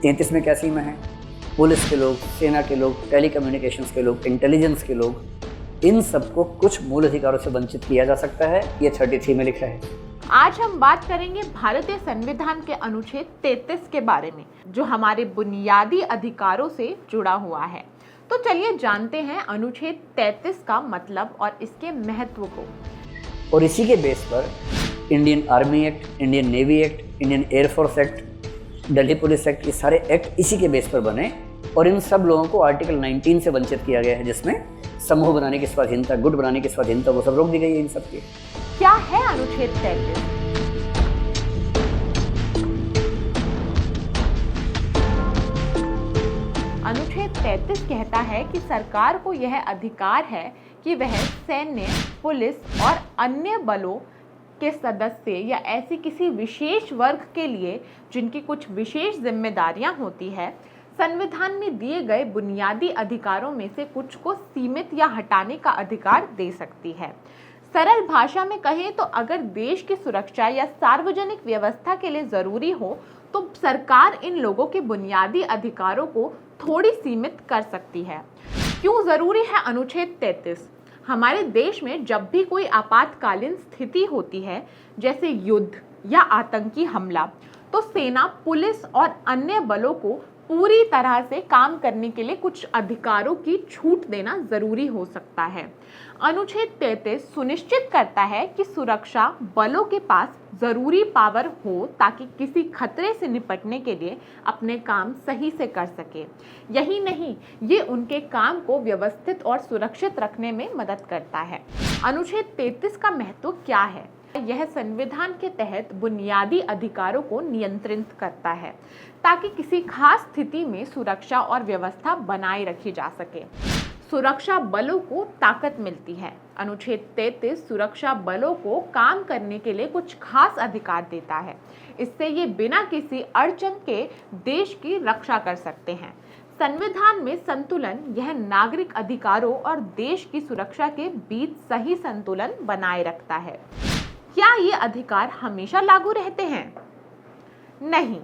33 में क्या सीमा है? पुलिस के लोग, सेना के लोग, टेलीकम्युनिकेशंस के लोग, इंटेलिजेंस के लोग, इन सबको कुछ मूल अधिकारों से वंचित किया जा सकता है। ये 33 में लिखा है। आज हम बात करेंगे भारतीय संविधान के अनुच्छेद 33 के बारे में, जो हमारे बुनियादी अधिकारों से जुड़ा हुआ है। तो चलिए जानते हैं अनुच्छेद 33 का मतलब और इसके महत्व को। और इसी के बेस पर Indian army act, Indian navy act, Indian air force act, Delhi police act, ये सारे एक्ट इसी के बेस पर बने। और इन सब लोगों को आर्टिकल 19 से वंचित किया गया है, जिसमें समूह बनाने की स्वाधीनता, गुट बनाने की स्वाधीनता, वो सब रोक दी गई है इन सब की। क्या है अनुच्छेद 33? अनुच्छेद 33 कहता है कि सरकार को यह अधिकार है कि वह सैन्य, पुलिस और अन्य बलों के सदस्य या ऐसी किसी विशेष वर्ग के लिए जिनकी कुछ विशेष जिम्मेदारियां होती है, संविधान में दिए गए बुनियादी अधिकारों में से कुछ को सीमित या हटाने का अधिकार दे सकती है। सरल भाषा में कहें तो अगर देश की सुरक्षा या सार्वजनिक व्यवस्था के लिए जरूरी हो तो सरकार इन लोगों के बुनियादी अधिकारों को थोड़ी सीमित कर सकती है। क्यों जरूरी है अनुच्छेद 33? हमारे देश में जब भी कोई आपातकालीन स्थिति होती है, जैसे युद्ध या आतंकी हमला, तो सेना, पुलिस और अन्य बलों को पूरी तरह से काम करने के लिए कुछ अधिकारों की छूट देना जरूरी हो सकता है। अनुच्छेद 33 सुनिश्चित करता है कि सुरक्षा बलों के पास जरूरी पावर हो ताकि किसी खतरे से निपटने के लिए अपने काम सही से कर सके। यही नहीं, ये उनके काम को व्यवस्थित और सुरक्षित रखने में मदद करता है। अनुच्छेद 33 का महत्व क्या है? यह संविधान के तहत बुनियादी अधिकारों को नियंत्रित करता है ताकि किसी खास स्थिति में सुरक्षा और व्यवस्था बनाए रखी जा सके। सुरक्षा बलों को ताकत मिलती है। अनुच्छेद 33 सुरक्षा बलों को काम करने के लिए कुछ खास अधिकार देता है। इससे ये बिना किसी अड़चन के देश की रक्षा कर सकते हैं। संविधान में संतुलन यह नागरिक अधिकारों और देश की सुरक्षा के बीच सही संतुलन बनाए रखता है। क्या ये अधिकार हमेशा लागू रहते हैं? नहीं।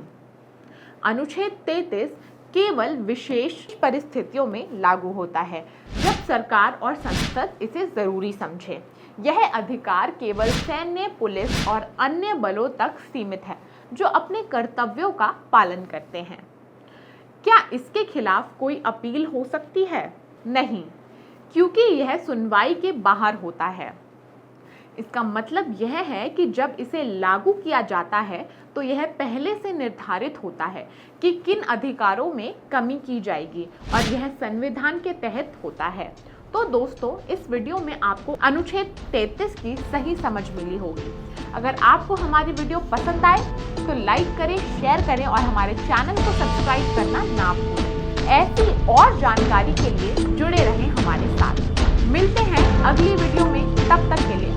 अनुच्छेद 33 केवल विशेष परिस्थितियों में लागू होता है, जब सरकार और संसद इसे जरूरी समझे। यह अधिकार केवल सैन्य, पुलिस और अन्य बलों तक सीमित है जो अपने कर्तव्यों का पालन करते हैं। क्या इसके खिलाफ कोई अपील हो सकती है? नहीं, क्योंकि यह सुनवाई के बाहर होता है। इसका मतलब यह है कि जब इसे लागू किया जाता है तो यह पहले से निर्धारित होता है कि किन अधिकारों में कमी की जाएगी और यह संविधान के तहत होता है। तो दोस्तों, इस वीडियो में आपको अनुच्छेद 33 की सही समझ मिली होगी। अगर आपको हमारी वीडियो पसंद आए तो लाइक करें, शेयर करें और हमारे चैनल को सब्सक्राइब करना ना भूलें। ऐसी और जानकारी के लिए जुड़े रहें हमारे साथ। मिलते हैं अगली वीडियो में, तब तक के लिए